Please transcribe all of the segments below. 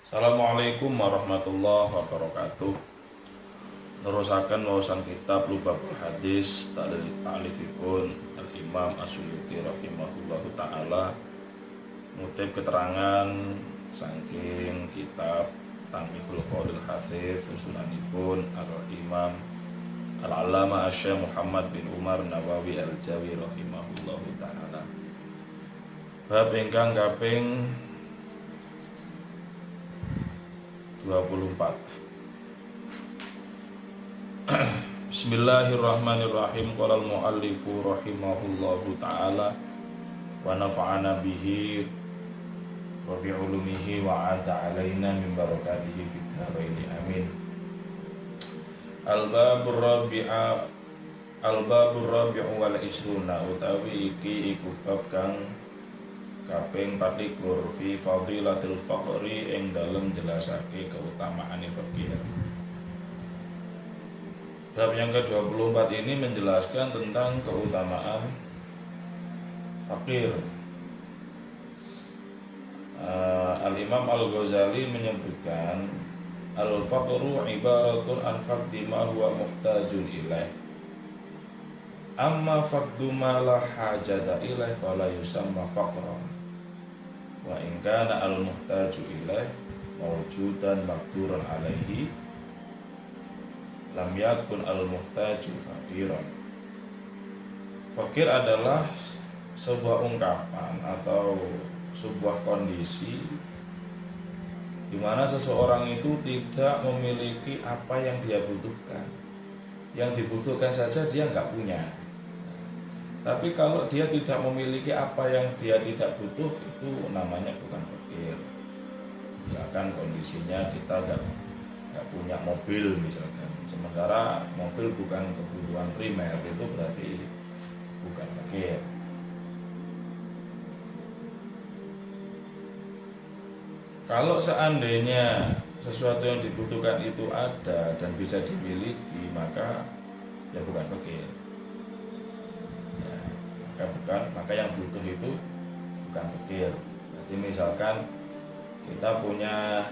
Assalamualaikum warahmatullahi wabarakatuh. Nerusaken wawasan kitab Lubabul Hadis ta'lifipun Al-Imam As-Suyuti rahimahullahu taala. Ngutip keterangan saking kitab Tanbihul Qaulil Hafiz susunanipun Al-Imam Al-Allamah Asy-Syaikh Muhammad bin Umar Nawawi Al-Jawi rahimahullahu taala. Bab ingkang kaping 24. Bismillahirrahmanirrahim. Qala al-muallifu rahimahullahu taala wa nafa'ana bihi wa bi ulumihi wa 'ada 'alaina min barakatihi fid dharain amin. Al-babur rabi'u wal isruna utawi iki iku bab kang kaping 24 fi fadilatil faqri ing dalem jelasake keutamaan fakir. Bab yang ke-24 ini menjelaskan tentang keutamaan fakir. Al-Imam Al-Ghazali menyebutkan al-faqru ibaratun an faqdi ma huwa muhtajun ilaih. Amma faqdu ma la hajata ilaih fala yusamma faqran. Wa in kana al-muhtaju ilaih mawjudan maqduran alaihi lam yakun al-muhtaju faqiran. Fakir adalah sebuah ungkapan atau sebuah kondisi di mana seseorang itu tidak memiliki apa yang dia butuhkan. Yang dibutuhkan saja dia nggak punya. Tapi kalau dia tidak memiliki apa yang dia tidak butuh, itu namanya bukan fakir. Misalkan kondisinya kita nggak punya mobil misalkan, sementara mobil bukan kebutuhan primer, itu berarti bukan fakir. Kalau seandainya sesuatu yang dibutuhkan itu ada dan bisa dimiliki, maka ya bukan fakir. Maka yang butuh itu bukan fakir. Jadi misalkan kita punya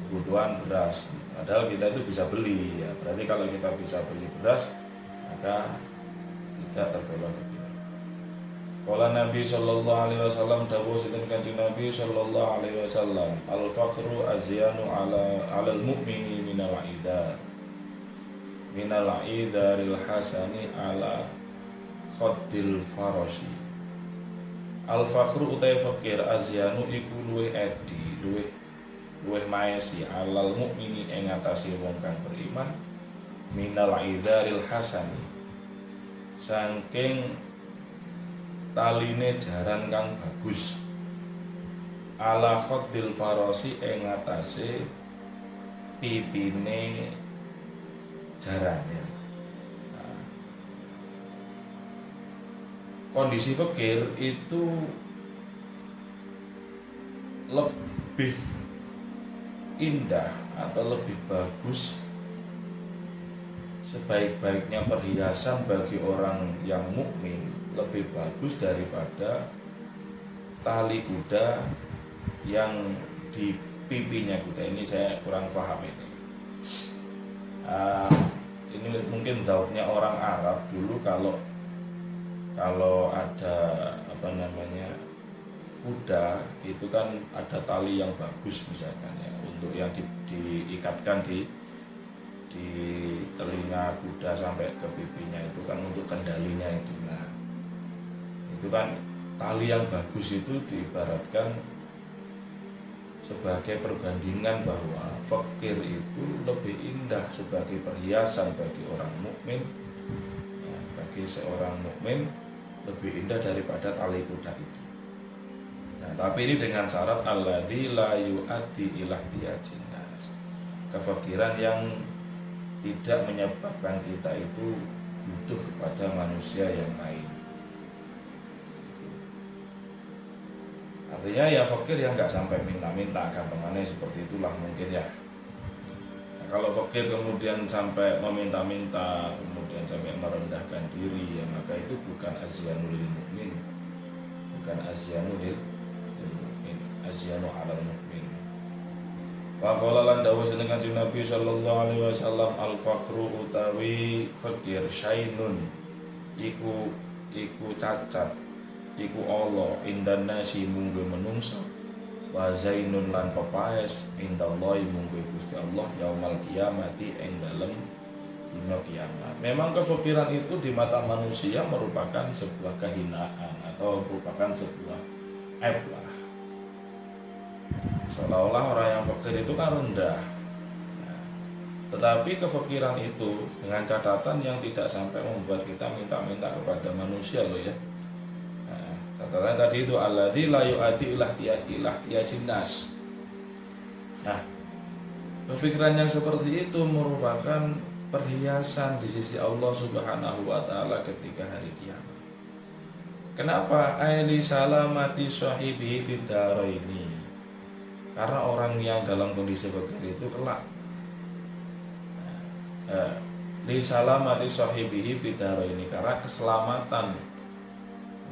kebutuhan beras, padahal kita itu bisa beli ya. Berarti kalau kita bisa beli beras, maka tidak tergolong fakir. Qala Nabi sallallahu alaihi wasallam, dawuh sinten Kanjeng Nabi sallallahu alaihi wasallam, al-faqru azyanu alal mu'mini minal idar. Minal idaril hasani ala khaddil farashi. Al-faqru utai fakir azyanu iku luwih edi, luwih maesi alal mukmini ing atase wong kang beriman minal idaril hasani saking taline jaran kang bagus ala khaddil farashi ing atase pipine jaran ya. Nah, kondisi fakir itu lebih indah atau lebih bagus, sebaik-baiknya perhiasan bagi orang yang mukmin lebih bagus daripada tali kuda yang di pipinya kuda. Ini saya kurang paham ini. Ini mungkin daunnya orang Arab dulu, kalau ada kuda itu kan ada tali yang bagus misalkan ya, untuk yang diikatkan di telinga kuda sampai ke pipinya, itu kan untuk kendalinya itu. Nah, itu kan tali yang bagus itu diibaratkan sebagai perbandingan bahwa fakir itu lebih indah sebagai perhiasan bagi orang mukmin ya, bagi seorang mukmin lebih indah daripada tali kuda itu. Nah, tapi ini dengan syarat alladzi la yu'addi ila ihtiyajin nas. Kefakiran yang tidak menyebabkan kita itu butuh kepada manusia yang lain. Artinya ya fakir yang nggak sampai minta-minta, gampangannya seperti itulah mungkin ya. Nah, kalau fakir kemudian sampai meminta-minta, kemudian sampai merendahkan diri, ya maka itu bukan azyanul lil mukmin, bukan azyanul lil mukmin. azyanu 'alal mu'min. Wa qala lan dawuh jeneng Kanjeng Nabi sallallahu alaihi wasallam al faqru utawi fakir syainun iku cacat iku Allah indan nasi munggo menungso wa zainun lan pepaes indallahi munggo Gusti Allah yaumal kiamati ing dalem dina kiamat. Memang kefakiran itu di mata manusia merupakan sebuah kehinaan atau merupakan sebuah aib lah. Seolah-olah orang yang fakir itu kan rendah. Nah, tetapi kefakiran itu dengan catatan yang tidak sampai membuat kita minta-minta kepada manusia loh ya. Nah, catatan tadi itu alladzi la yu'ati ilah tiyajin nas. Nah, kefikiran yang seperti itu merupakan perhiasan di sisi Allah Subhanahu wa taala ketika hari kiamat. Kenapa? Aili salamati sahibi fid daraini. Karena orang yang dalam kondisi fakir itu kelak li salamati sahibihi fid daraini, karena keselamatan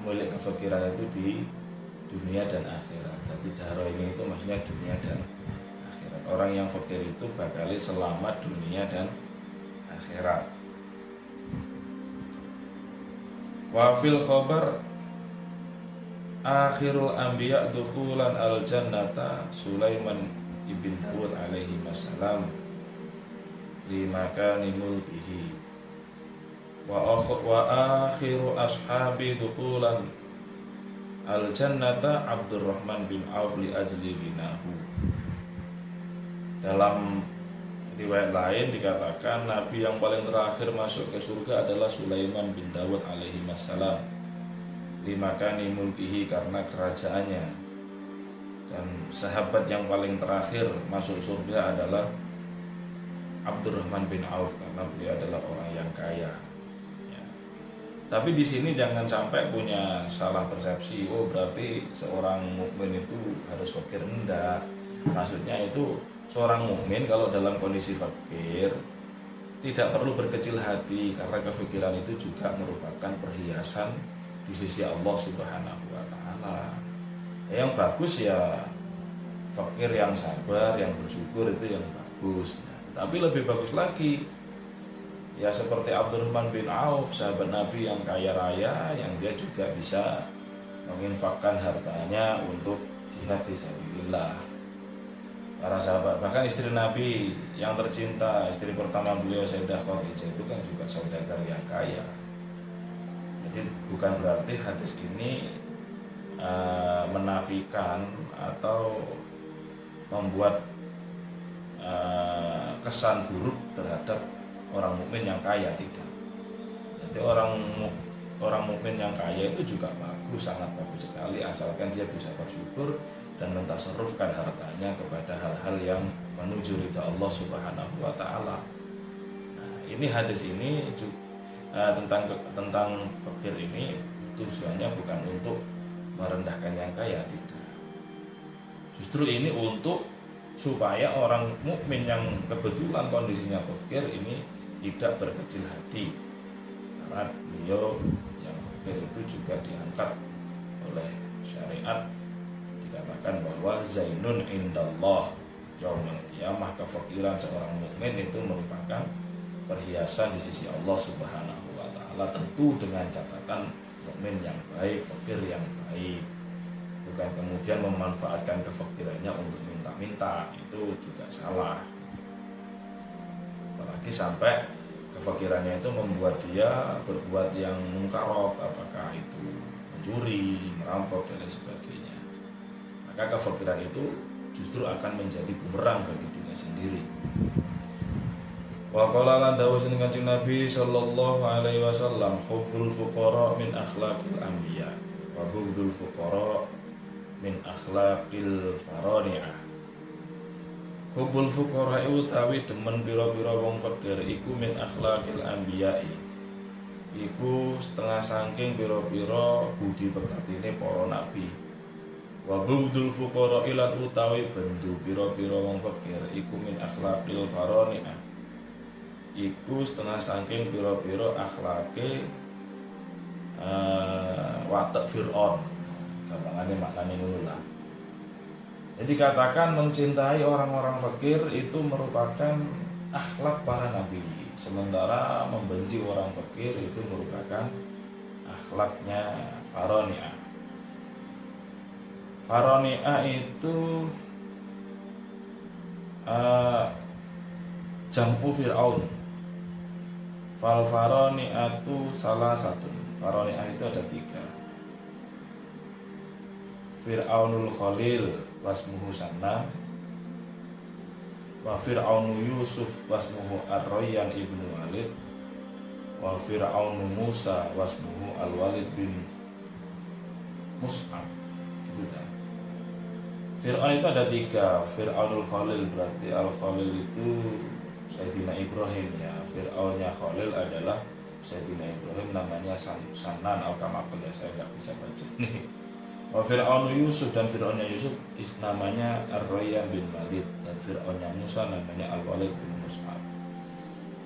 pemilik kefakiran itu di dunia dan akhirat. Jadi daraini itu maksudnya dunia dan akhirat. Orang yang fakir itu bakal selamat dunia dan akhirat. Wa fil khabar akhirul anbiya dukhulan al jannata Sulaiman ibn Dawud alaihi wassalam li makani mulkihi wa akhiru ashabi dukhulan al jannata Abdurrahman bin Auf li ajli binahu. Dalam riwayat lain dikatakan nabi yang paling terakhir masuk ke surga adalah Sulaiman bin Dawud alaihi wassalam limakani mulkihi, karena kerajaannya. Dan sahabat yang paling terakhir masuk surga adalah Abdurrahman bin Auf, karena beliau adalah orang yang kaya ya. Tapi di sini jangan sampai punya salah persepsi, oh berarti seorang mukmin itu harus fakir. Enggak. Maksudnya itu seorang mukmin kalau dalam kondisi fakir tidak perlu berkecil hati, karena kefikiran itu juga merupakan perhiasan di sisi Allah Subhanahu wa taala. Yang bagus ya fakir yang sabar, yang bersyukur, itu yang bagus. Tapi lebih bagus lagi ya seperti Abdurrahman bin Auf, sahabat Nabi yang kaya raya, yang dia juga bisa menginfakkan hartanya untuk jihad fisabilillah. Para sahabat, bahkan istri Nabi yang tercinta, istri pertama beliau Sayyidah Khadijah itu kan juga saudagar yang kaya. Jadi bukan berarti hadis ini menafikan atau membuat kesan buruk terhadap orang mukmin yang kaya, tidak. Jadi orang mukmin yang kaya itu juga bagus, sangat bagus sekali, asalkan dia bisa bersyukur dan mentasarrufkan hartanya kepada hal-hal yang menuju ridha Allah Subhanahu wa taala. Nah, ini hadis ini tentang fakir ini tujuannya bukan untuk merendahkan yang kaya, tidak. Justru ini untuk supaya orang mukmin yang kebetulan kondisinya fakir ini tidak berkecil hati, karena beliau yang fakir itu juga diangkat oleh syariat, dikatakan bahwa zainun indallah yaumul qiyamah. Kefakiran seorang mukmin itu merupakan perhiasan di sisi Allah Subhanahu wa taala, tentu dengan catatan mukmin yang baik, fakir yang baik. Bukan kemudian memanfaatkan kefakirannya untuk minta-minta, itu juga salah. Apalagi sampai kefakirannya itu membuat dia berbuat yang munkarat, apakah itu mencuri, merampok dan lain sebagainya. Maka kefakiran itu justru akan menjadi bumerang bagi dirinya sendiri. Wa qala lan dawuh Kanjeng Nabi sallallahu alaihi wasallam hubbul fuqara min akhlaqil anbiya wa bughdul fuqara min akhlaqil farani'ah. Hubbul fuqara utawi demen pira-pira wong fakir iku min akhlaqil anbiya, iku setengah saking pira-pira budi pekertine para nabi. Wa bughdul fuqara ilan utawi bendu pira-pira wong fakir iku min akhlaqil farani'ah, iku setengah saking pira-pira akhlake watak Fir'aun. Gampangane maknane ngono lah. Jadi katakan mencintai orang-orang fakir itu merupakan akhlak para nabi. Sementara membenci orang fakir itu merupakan akhlaknya Faroni'ah. Faroni'ah itu jam'u Fir'aun. Fal Faroni'atu salah satu. Faroni'ah itu ada 3. Fir'aunul Khalil wasmuhu Sanam, wa Fir'aunu Yusuf wasmuhu Ar-Rayyan ibnu Walid, wa Fir'aunu Musa wasmuhu Al-Walid bin Mus'ab. Gitu kan. Fir'aun itu ada 3. Fir'aunul Khalil berarti Al-Khalil itu Sayyidina Ibrahim ya. Fir'aunnya Khalil adalah Sayyidina Ibrahim, namanya Sanan Al-Kamakal ya, saya nggak bisa baca nih. Wa Fir'aunu Yusuf, dan Fir'aunnya Yusuf namanya Ar-Rayyan bin Walid, dan Fir'aunnya Musa namanya Al-Walid bin Mus'ab.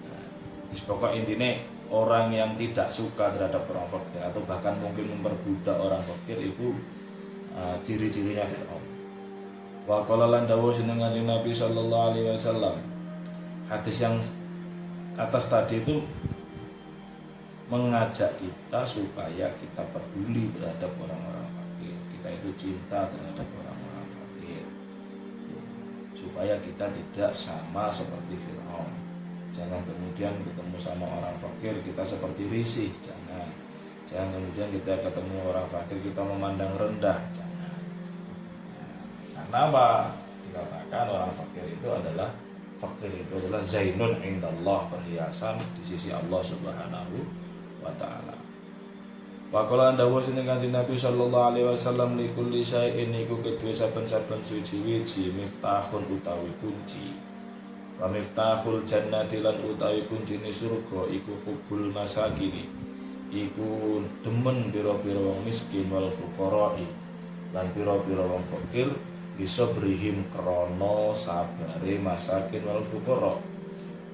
Nah, pokoknya intinya orang yang tidak suka terhadap orang fakir atau bahkan mungkin memperbudak orang fakir itu ciri-cirinya Fir'aun. Wa qala lan dawuh sinten Kanjeng Nabi sallallahu alaihi wasallam. Hadis yang atas tadi itu mengajak kita supaya kita peduli terhadap orang-orang fakir. Kita itu cinta terhadap orang-orang fakir, supaya kita tidak sama seperti Fir'aun. Jangan kemudian ketemu sama orang fakir kita seperti risih, jangan kemudian kita ketemu orang fakir kita memandang rendah, jangan. Karena apa? Dikatakan orang fakir itu adalah zainun indallah, perhiasan di sisi Allah Subhanahu wa ta'ala. Wa qala dawuh sinten Kanjeng Nabi sallallahu alaihi wasallam li kulli syai'in iku kedue saben-saben suci-wiji miftahun utawi kunci. Wa miftahul jannati lan utawi kuncine surga iku hubbul masakini. Iku demen pira-pira wong miskin wal fuqara'i lan pira-pira wong fakir bisa berihim krana sabare masakin wal fuqara.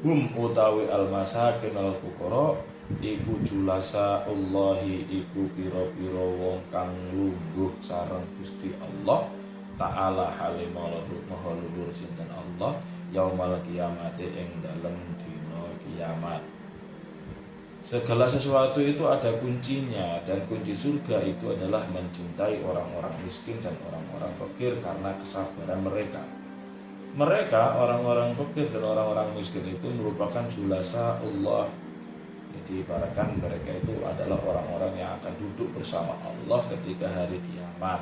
Hum utawi al masakin wal fuqara iku julasa Allahi, iku pira-pira wong kang lungguh sareng Gusti Allah Ta'ala halimalahu maha luhur sinten Allah yaumal qiyamati ing dalem dina kiamat. Segala sesuatu itu ada kuncinya, dan kunci surga itu adalah mencintai orang-orang miskin dan orang-orang fakir karena kesabaran mereka. Mereka orang-orang fakir dan orang-orang miskin itu merupakan julasa Allah. Jadi ibaratkan mereka itu adalah orang-orang yang akan duduk bersama Allah ketika hari kiamat.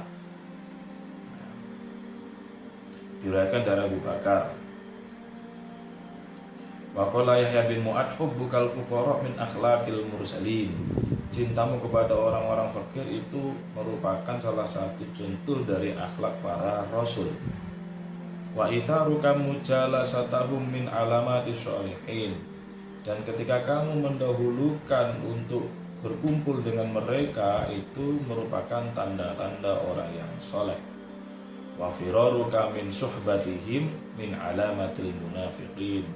Diriwayatkan dari Abu Bakar. Wa qala Yahya bin Mu'ad hubbukal fuqara min akhlaqil mursalin. Cintamu kepada orang-orang fakir itu merupakan salah satu contoh dari akhlak para rasul. Wa itharuka mujalasatahum min alamati sholihin. Dan ketika kamu mendahulukan untuk berkumpul dengan mereka itu merupakan tanda-tanda orang yang soleh. Wa firaruka min suhbatihim min alamatil munafiqin.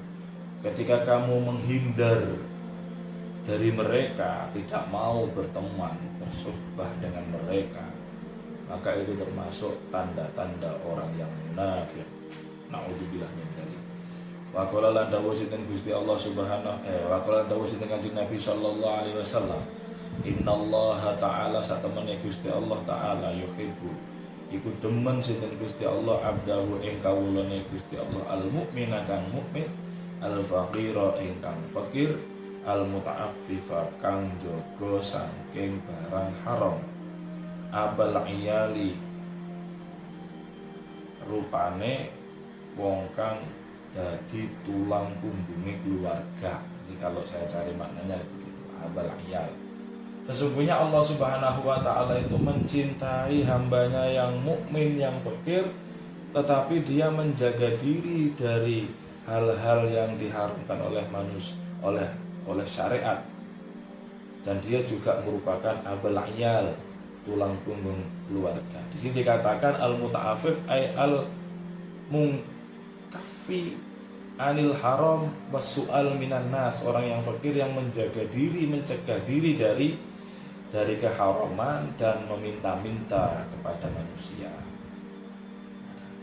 Ketika kamu menghindar dari mereka, tidak mau berteman, bersuhbah dengan mereka, maka itu termasuk tanda-tanda orang yang munafik. Na'udzubillah min dzalik. Wa qala lan dawuh sinten Gusti Allah Subhanahu wa qala dawuh sinten Kanjeng Nabi sallallahu alaihi wasallam, innallaha ta'ala satemene Gusti Allah taala yuhibbu iku demen sinten Gusti Allah abdahu ing kawulane Gusti Allah al-mukmina kang mukmin, al-faqira ingkang fakir, al-muta'affifa kang jaga saking barang haram, abal iyali rupane wong kang dadi tulang punggungnya keluarga. Ini kalau saya cari maknanya begitu, abal iyal. Sesungguhnya Allah Subhanahu wa ta'ala itu mencintai hambanya yang mukmin, yang fakir, tetapi dia menjaga diri dari hal-hal yang diharamkan oleh manusia, oleh syariat, dan dia juga merupakan abal iyal, tulang punggung keluarga. Di sini dikatakan al-muta'affif ay al-mungkaffi anil haram wasu'al minan nas, orang yang fakir yang menjaga diri, mencegah diri dari keharaman dan meminta-minta kepada manusia.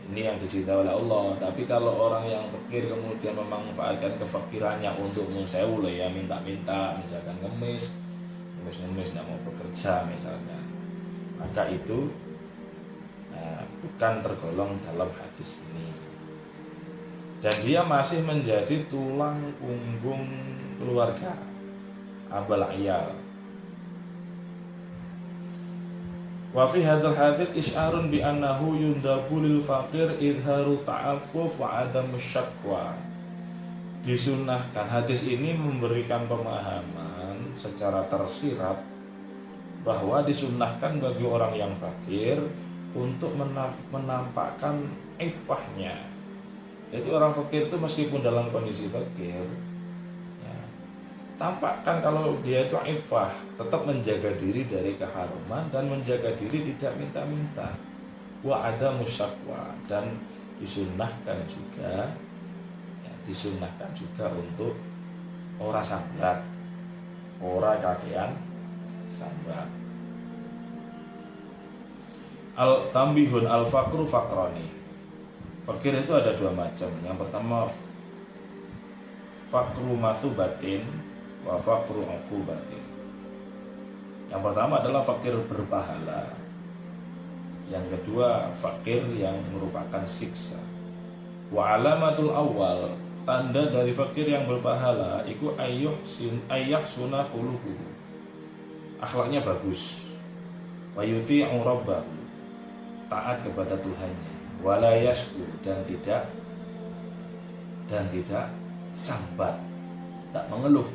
Ini Ini yang dicintai oleh Allah. Tapi kalau orang yang fakir kemudian memanfaatkan kefakirannya untuk museul ya, minta-minta, misalkan ngemis nggak mau bekerja misalnya, maka itu bukan tergolong dalam hadis ini. Dan dia masih menjadi tulang punggung keluarga, abal iyal. Wa fi hadzal hadits isyarun bi annahu yundabu lil faqir idharu ta'affuf wa adamus syakwa. Disunnahkan, hadis ini memberikan pemahaman secara tersirat bahwa disunnahkan bagi orang yang fakir untuk menampakkan iffahnya. Jadi orang fakir itu meskipun dalam kondisi fakir, tampakkan kalau dia itu iffah, tetap menjaga diri dari keharuman dan menjaga diri tidak minta-minta. Wa ada musyakwa, dan disunnahkan juga untuk ora sambat, ora kakean sambat. Tambihun al-faqru faqrani. Fakir itu ada dua macam. Yang pertama faqru mathubatin wa faqru uqubatin. Yang pertama adalah fakir berpahala. Yang kedua fakir yang merupakan siksa. Wa alamatul awal, tanda dari fakir yang berpahala iku ayyuhsuna khuluquhu, akhlaknya bagus. Wa yuti'u rabbahu, taat kepada Tuhannya. Wala yasku, dan tidak sambat, tak mengeluh.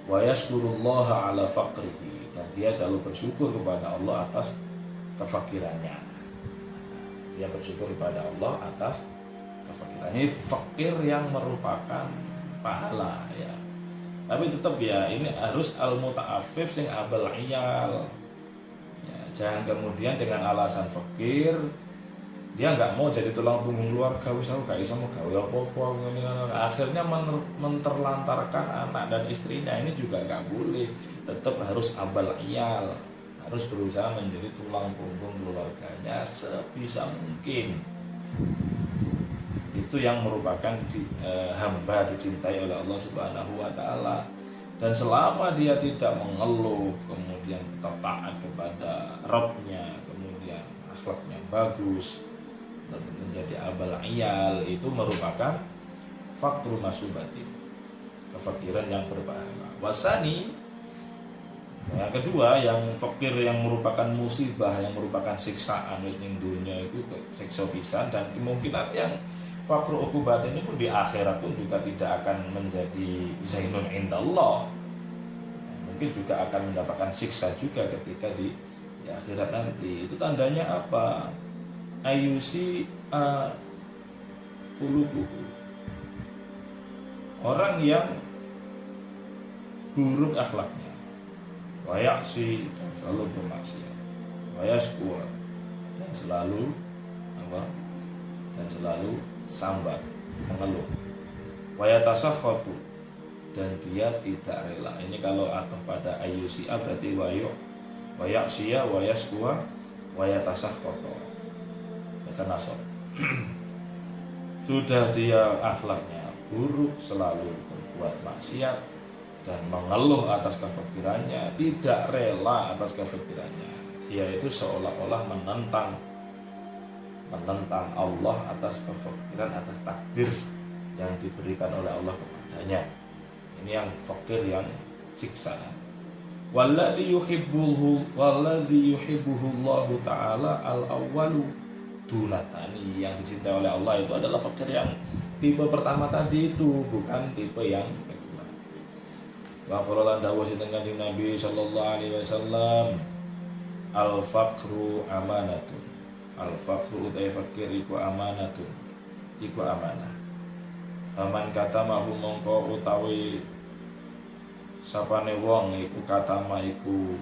Wa yashkurullaha ala faqrihi, dan dia selalu bersyukur kepada Allah atas kefakirannya. Dia bersyukur kepada Allah atas kefakirannya. Ini fakir yang merupakan pahala ya. Tapi tetap ya, ini harus al-muta'affif sing abal iyal ya. Jangan kemudian dengan alasan fakir dia nggak mau jadi tulang punggung keluarga, wis aku gak iso mau gawe apa-apa, akhirnya menterlantarkan anak dan istrinya. Ini juga nggak boleh, tetap harus abal iyal, harus berusaha menjadi tulang punggung keluarganya sebisa mungkin. Itu yang merupakan hamba dicintai oleh Allah Subhanahu wa taala. Dan selama dia tidak mengeluh, kemudian tetap taat kepada Rabbnya, kemudian akhlaknya bagus, menjadi abal iyal, itu merupakan faqru masubatin, kefakiran yang berpahala. Wasani, yang kedua, yang fakir yang merupakan musibah, yang merupakan siksaan wis ning dunya itu siksa pisan, dan kemungkinan yang faqru uqubatin itu pun di akhirat pun juga tidak akan menjadi zainun indallah. Mungkin juga akan mendapatkan siksa juga ketika di akhirat nanti. Itu tandanya apa? Ayusi qulubuhu, orang yang buruk akhlaknya, wayaksi, dan selalu bermaksiat, wayaskur, dan selalu sambat, mengeluh, wayatasakhatu, dan dia tidak rela. Ini kalau atau pada ayusi berarti wayaksiya, wayaskua, wayatasakhatu. Nasor. Sudah dia akhlaknya buruk, selalu berbuat maksiat dan mengeluh atas kefakirannya, tidak rela atas kefakirannya. Dia itu seolah-olah menentang Allah atas kefakiran, atas takdir yang diberikan oleh Allah kepadanya. Ini yang fakir yang siksa. Walladzi yuhibbuhu Allah taala al-awwalu dunatani, yang dicintai oleh Allah itu adalah fakir yang tipe pertama tadi itu, bukan tipe yang kedua. Wa qala dawuh sinten Kanjeng Nabi sallallahu alaihi wasallam, al faqru amanatun, al faqru utai fakir iku amanatun, iku amanah. Faman katamahu mongko utawi sapane wong iku katama iku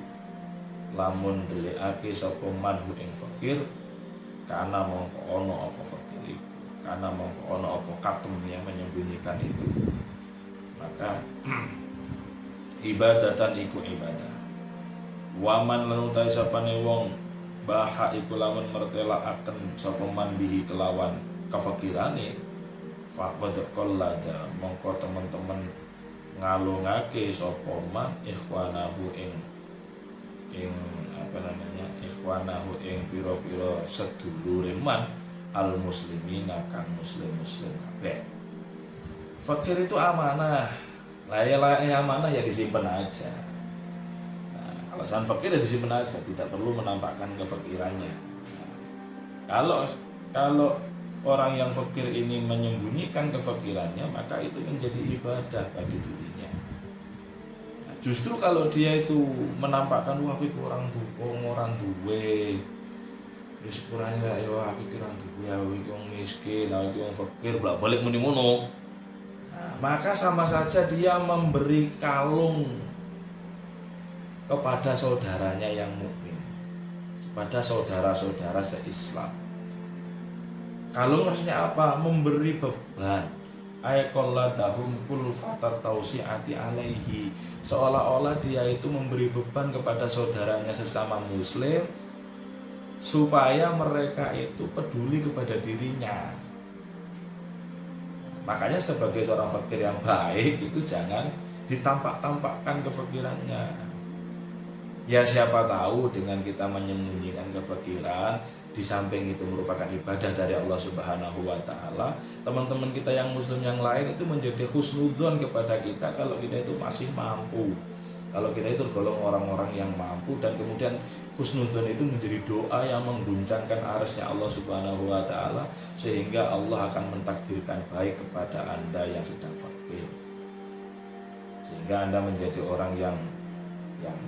lamun delikake sapa manhu ing fakir, karena mongko ono apa fakir itu, karena mongko ono apa katem yang menyembunyikan itu, maka ibadatan iku ibadah. Waman lan utahe sapane wong baha iku lamun mertelakaken sapa man bihi kelawan kafakirane faqad qallada mongko teman-teman ngalungake sapa man ikhwanahu ing ikhwanahu ing pira-pira sedulure man al muslimin kang muslim kabeh. Fakir itu amanah. Layak-layaknya amanah ya disimpan aja. Nah, alasan fakir ya disimpan aja, tidak perlu menampakkan kefakirannya. Kalau orang yang fakir ini menyembunyikan kefakirannya, maka itu menjadi ibadah bagi dirinya. Nah, justru kalau dia itu menampakkan wah aku orang duwe, wis sepurane ya aku orang duwe, aku wong miskin, aku wong fakir, balik muni ngono. Nah, maka sama saja dia memberi kalung kepada saudaranya yang mukmin, kepada saudara-saudara se-Islam. Kalung maksudnya apa? Memberi beban. Ayqalladahum kulfatar tausiati alaihi. Seolah-olah dia itu memberi beban kepada saudaranya sesama muslim supaya mereka itu peduli kepada dirinya. Makanya sebagai seorang fakir yang baik itu jangan ditampak-tampakkan kefakirannya. Ya siapa tahu dengan kita menyembunyikan kefakiran, di samping itu merupakan ibadah dari Allah Subhanahu wa taala, teman-teman kita yang muslim yang lain itu menjadi husnudzon kepada kita kalau kita itu masih mampu. Kalau kita itu tergolong orang-orang yang mampu, dan kemudian husnudzon itu menjadi doa yang mengguncangkan arsy-Nya Allah Subhanahu wa taala, sehingga Allah akan mentakdirkan baik kepada Anda yang sedang fakir. Sehingga Anda menjadi orang yang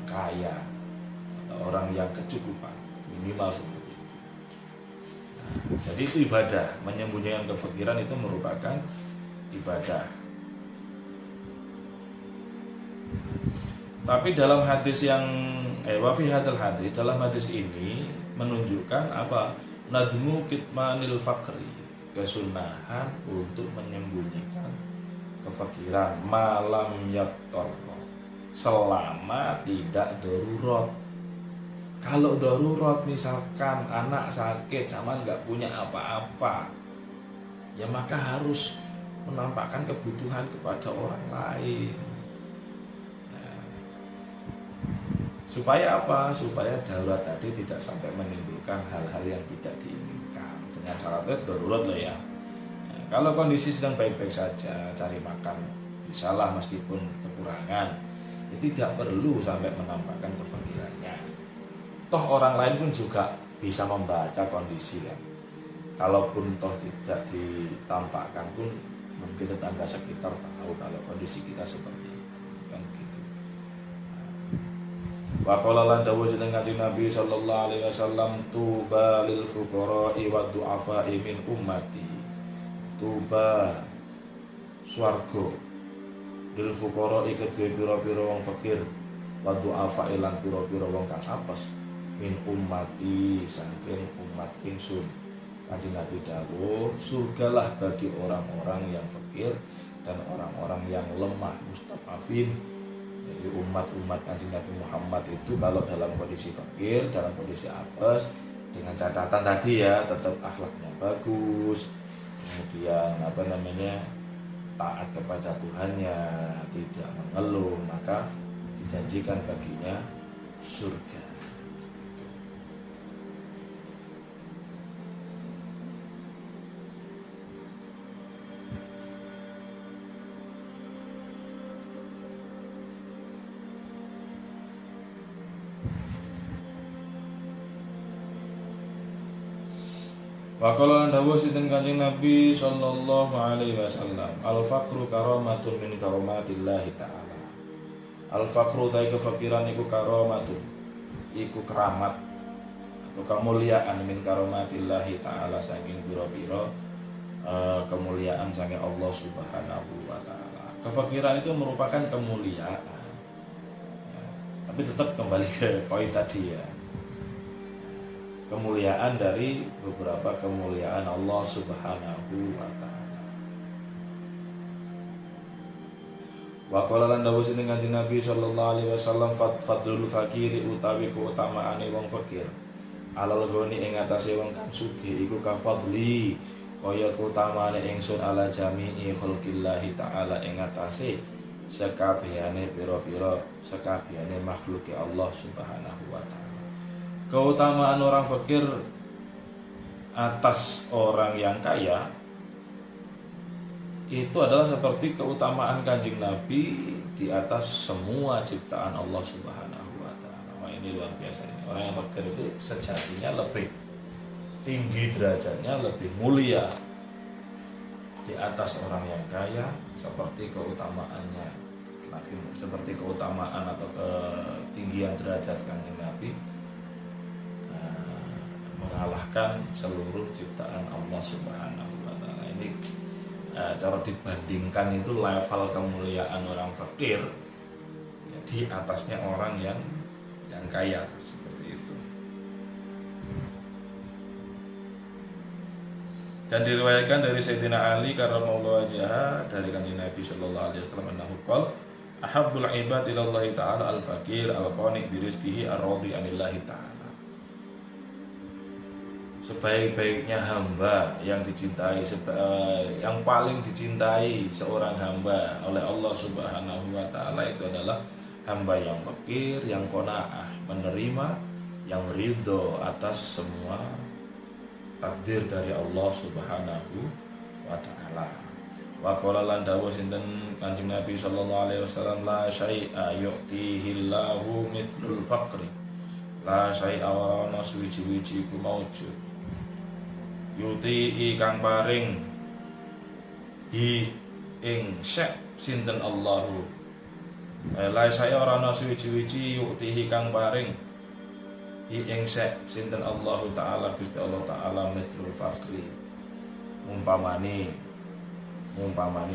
kaya atau orang yang kecukupan, minimal seperti itu. Nah, jadi itu ibadah, menyembunyikan kefakiran itu merupakan ibadah. Tapi dalam hadis yang wafi hadal hadis, dalam hadis ini menunjukkan apa? Nadmu kitmanil fakri, kesunahan untuk menyembunyikan kefakiran malam yaktor, selama tidak darurat. Kalau darurat misalkan anak sakit sama nggak punya apa-apa, ya maka harus menampakkan kebutuhan kepada orang lain. Supaya apa? Supaya darurat tadi tidak sampai menimbulkan hal-hal yang tidak diinginkan. Dengan syaratnya darurat loh ya. Nah, kalau kondisi sedang baik-baik saja, cari makan bisalah meskipun kekurangan, ya tidak perlu sampai menampakkan kefakirannya. Toh orang lain pun juga bisa membaca kondisi kan. Kalaupun toh tidak ditampakkan pun mungkin tetangga sekitar tahu kalau kondisi kita seperti itu. Wa qala lan dawuh Kanjeng Nabi sallallahu alaihi wasallam, tuba lil fuqara'i wa du'afa'i min ummati. Tuba swarga lil fuqara'i kedue pira-pira wong fakir, wa du'afa'i lan pira-pira wong kang apes min ummati saking umat ingsun. Kanjeng Nabi dawuh, surgalah bagi orang-orang yang fakir dan orang-orang yang lemah, mustad'afin. Jadi umat-umat Kanjeng Nabi Muhammad itu kalau dalam kondisi fakir, dalam kondisi apes, dengan catatan tadi ya, tetap akhlaknya bagus, kemudian taat kepada Tuhannya, tidak mengeluh, maka dijanjikan baginya surga. Wa qala dawuh sinten Kanjeng Nabi sallallahu alaihi wasallam, al faqru karamatun min karamatillah taala. Al faqru ta kefakiran iku karamatun, iku keramat atau kemuliaan min karamatillah taala, saking pira-pira kemuliaan saking Allah Subhanahu wa taala. Kefakiran itu merupakan kemuliaan. Ya, tapi tetap kembali ke poin tadi ya. Kemuliaan dari beberapa kemuliaan Allah Subhanahu wa taala. Wa qala lan dawuh sinten Kanjeng Nabi sallallahu alaihi wasallam, fadlul fakiri utawi keutamaane wong fakir alal ghani ing atase wong kang sugih iku kafadli kaya keutamaane ingsun ala jami'i khalqillahi ta'ala ing atase sekabehane pira-pira sekabehane makhluke Allah Subhanahu wa taala. Keutamaan orang fakir atas orang yang kaya itu adalah seperti keutamaan Kanjeng Nabi di atas semua ciptaan Allah Subhanahu wa taala. Wah, ini luar biasa ini. Orang yang fakir itu sejatinya lebih tinggi derajatnya, lebih mulia di atas orang yang kaya, seperti keutamaannya Nabi, seperti keutamaan atau ketinggian derajat Kanjeng Nabi mengalahkan seluruh ciptaan Allah Subhanahu wa taala. Ini cara dibandingkan itu level kemuliaan orang fakir ya, di atasnya orang yang kaya seperti itu. Dan diriwayatkan dari Sayyidina Ali karramallahu wajhahu dari Kanjeng Nabi sallallahu alaihi wasallam annahu qala ahabbul ibad ila Allah taala al-fakir al-qani bi rizqihi ar-radhi anillahi taala. Sebaik-baiknya hamba yang dicintai, yang paling dicintai seorang hamba oleh Allah Subhanahu wa taala itu adalah hamba yang fakir, yang qanaah, menerima, yang ridho atas semua takdir dari Allah Subhanahu wa taala. Wa qala lan dawuh sinten Kanjeng Nabi sallallahu alaihi wasallam la syai'a yu'tihillahu mithlul faqri. La syai'a wa ana suwiji-wiji ku maujud yuti kang paring hi ing syek sinten Allahu la saya ora ana suwiji-wiji yuti kang paring hi ing syek sinten Allahu taala Gusti Allah taala mithlul fakri umpamani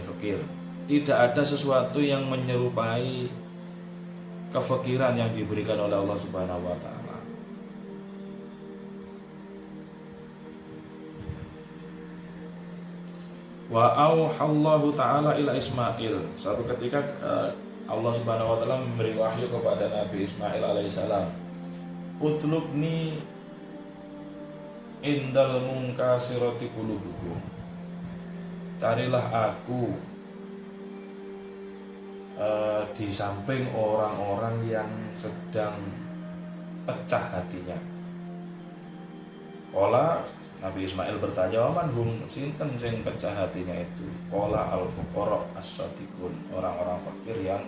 fakir. Tidak ada sesuatu yang menyerupai kefakiran yang diberikan oleh Allah Subhanahu wa taala. Wa auhallahu ta'ala ila Ismail. Suatu ketika Allah Subhanahu wa taala memberi wahyu kepada Nabi Ismail alaihissalam. Utlubni indal munkasirati qulubuhum. Carilah aku di samping orang-orang yang sedang pecah hatinya. Qala Nabi Ismail bertanya, "Waman hum sinten sing pecah hatinya itu?" Qala al-fuqara as-sadiqun, orang-orang fakir yang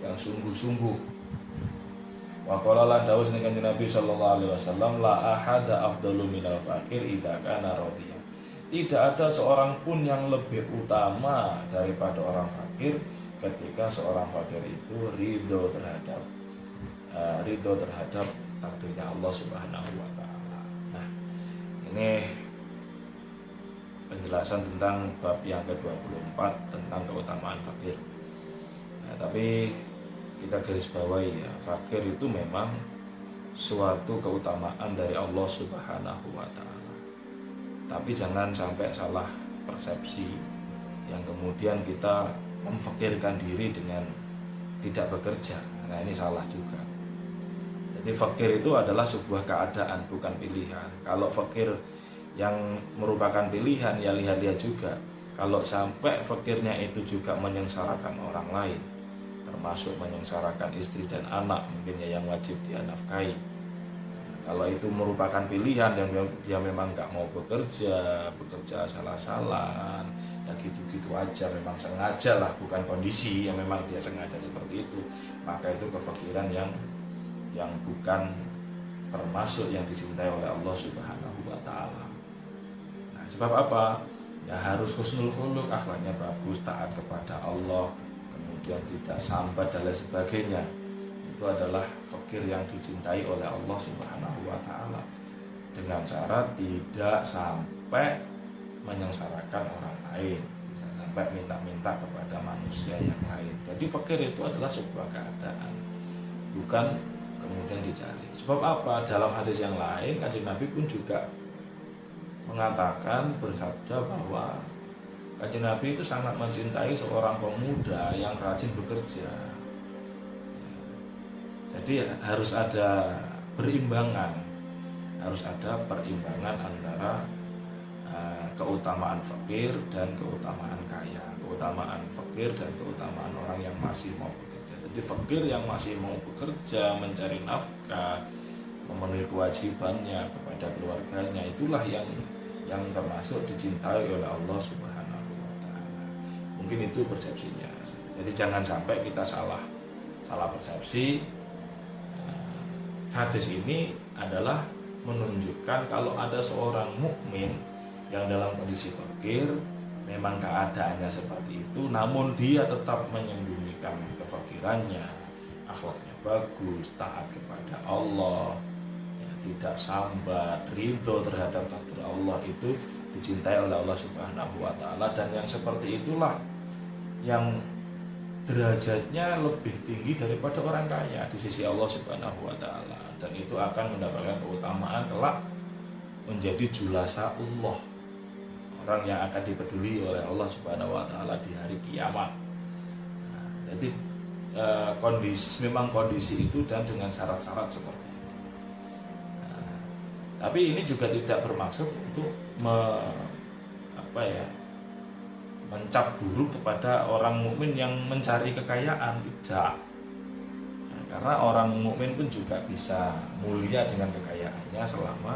sungguh-sungguh. Wa qala la dawus ning Kanjeng Nabi sallallahu alaihi wasallam, "La ahada afdalu minal fakir idza kana radiya." Tidak ada seorang pun yang lebih utama daripada orang fakir ketika seorang fakir itu ridho terhadap takdirnya Allah Subhanahu wa taala. Ini penjelasan tentang bab yang ke-24 tentang keutamaan fakir. Nah, tapi kita garis bawahi ya, fakir itu memang suatu keutamaan dari Allah Subhanahu wa taala. Tapi jangan sampai salah persepsi yang kemudian kita memfakirkan diri dengan tidak bekerja. Nah, ini salah juga. Jadi fakir itu adalah sebuah keadaan, bukan pilihan. Kalau fakir yang merupakan pilihan, ya lihat-lihat juga. Kalau sampai fakirnya itu juga menyengsarakan orang lain, termasuk menyengsarakan istri dan anak, mungkin ya yang wajib dia nafkahi. Kalau itu merupakan pilihan dan dia memang nggak mau bekerja salah-salah, ya gitu-gitu aja, memang sengaja lah, bukan kondisi yang memang dia sengaja seperti itu, maka itu kefakiran yang bukan termasuk yang dicintai oleh Allah Subhanahu wa taala. Nah, sebab apa? Ya harus husnul khuluq, akhlaknya bagus, taat kepada Allah, kemudian tidak sambat dan lain sebagainya. Itu adalah fakir yang dicintai oleh Allah Subhanahu wa taala, dengan cara tidak sampai menyengsarakan orang lain, tidak sampai minta-minta kepada manusia yang lain. Jadi fakir itu adalah sebuah keadaan, bukan kemudian dicari. Sebab apa? Dalam hadis yang lain Kanjeng Nabi pun juga mengatakan, bersabda bahwa Kanjeng Nabi itu sangat mencintai seorang pemuda yang rajin bekerja. Jadi harus ada berimbangan harus ada perimbangan antara keutamaan fakir dan keutamaan kaya, keutamaan fakir dan keutamaan orang yang masih mau bekerja. Jadi fakir yang masih mau bekerja, mencari nafkah, memenuhi kewajibannya kepada keluarganya, itulah yang termasuk dicintai oleh Allah Subhanahu wa taala. Mungkin itu persepsinya. Jadi jangan sampai kita salah persepsi. Hadis ini adalah menunjukkan kalau ada seorang mukmin yang dalam kondisi fakir, memang keadaannya seperti itu, namun dia tetap menyembunyikan kefakirannya, akhlaknya bagus, taat kepada Allah, ya, tidak sambat, ridho terhadap takdir Allah, itu dicintai oleh Allah Subhanahu wa taala. Dan yang seperti itulah yang derajatnya lebih tinggi daripada orang kaya di sisi Allah Subhanahu wa taala, dan itu akan mendapatkan keutamaan kelak menjadi julasa Allah, orang yang akan dipeduli oleh Allah Subhanahu wa taala di hari kiamat. Nah, jadi memang kondisi itu dan dengan syarat-syarat seperti itu. Nah, tapi ini juga tidak bermaksud untuk mencap buruk kepada orang mukmin yang mencari kekayaan, tidak. Nah, karena orang mukmin pun juga bisa mulia dengan kekayaannya selama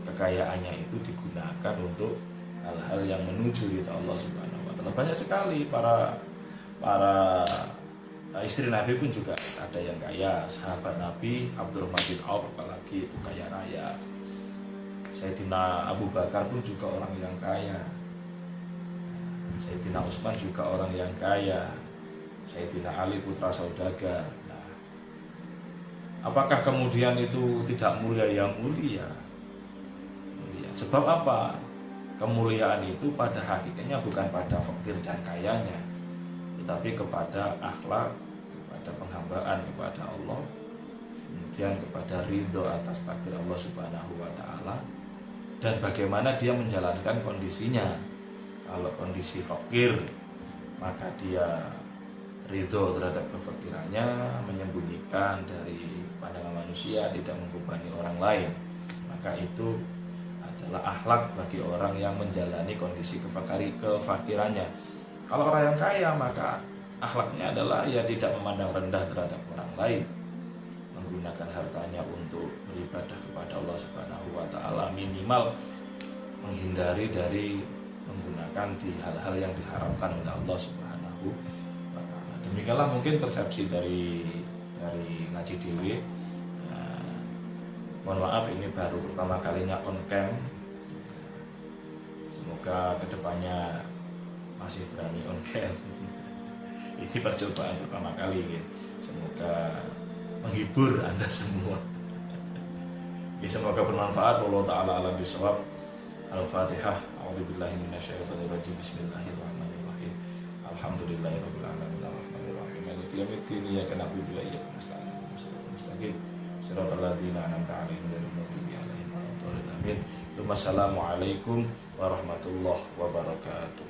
kekayaannya itu digunakan untuk hal-hal yang menuju ridha Allah Subhanahu wa taala. Banyak sekali para istri Nabi pun juga ada yang kaya. Sahabat Nabi Abdurrahman bin Auf apalagi itu kaya raya. Sayyidina Abu Bakar pun juga orang yang kaya. Sayyidina Utsman juga orang yang kaya. Sayyidina Ali putra saudagar. Nah, apakah kemudian itu tidak mulia? Yang mulia. Sebab apa? Kemuliaan itu pada hakikatnya bukan pada fakir dan kayanya, tetapi kepada akhlak, kepada penghambaan kepada Allah, kemudian kepada ridho atas takdir Allah Subhanahu wa taala, dan bagaimana dia menjalankan kondisinya. Kalau kondisi fakir, maka dia ridho terhadap kefakirannya, menyembunyikan dari pandangan manusia, tidak membebani orang lain, maka itu adalah akhlak bagi orang yang menjalani kondisi kefakirannya. Kalau orang yang kaya, maka akhlaknya adalah ya tidak memandang rendah terhadap orang lain, menggunakan hartanya untuk beribadah kepada Allah Subhanahu wa taala, minimal menghindari dari menggunakan di hal-hal yang diharamkan oleh Allah Subhanahu wa taala. Demikianlah mungkin persepsi dari ngaji dewe. Mohon maaf, ini baru pertama kalinya on cam. Semoga kedepannya masih berani on cam. Ini percobaan pertama kali ya. Semoga menghibur Anda semua. Ya, semoga bermanfaat. Wallahu taala alam bisawab. Al-Fatihah. A'udzubillahi minasyaitonirrajim. Bismillahirrahmanirrahim. Alhamdulillahirabbil alamin. Arrahmanirrahim. Maliki yaumiddin. Iyyaka na'budu wa iyyaka nasta'in. Mustaqim. Shiratal ladzina an'amta 'alaihim ghairil maghdubi 'alaihim waladdallin. Amin. Assalamualaikum warahmatullahi wabarakatuh.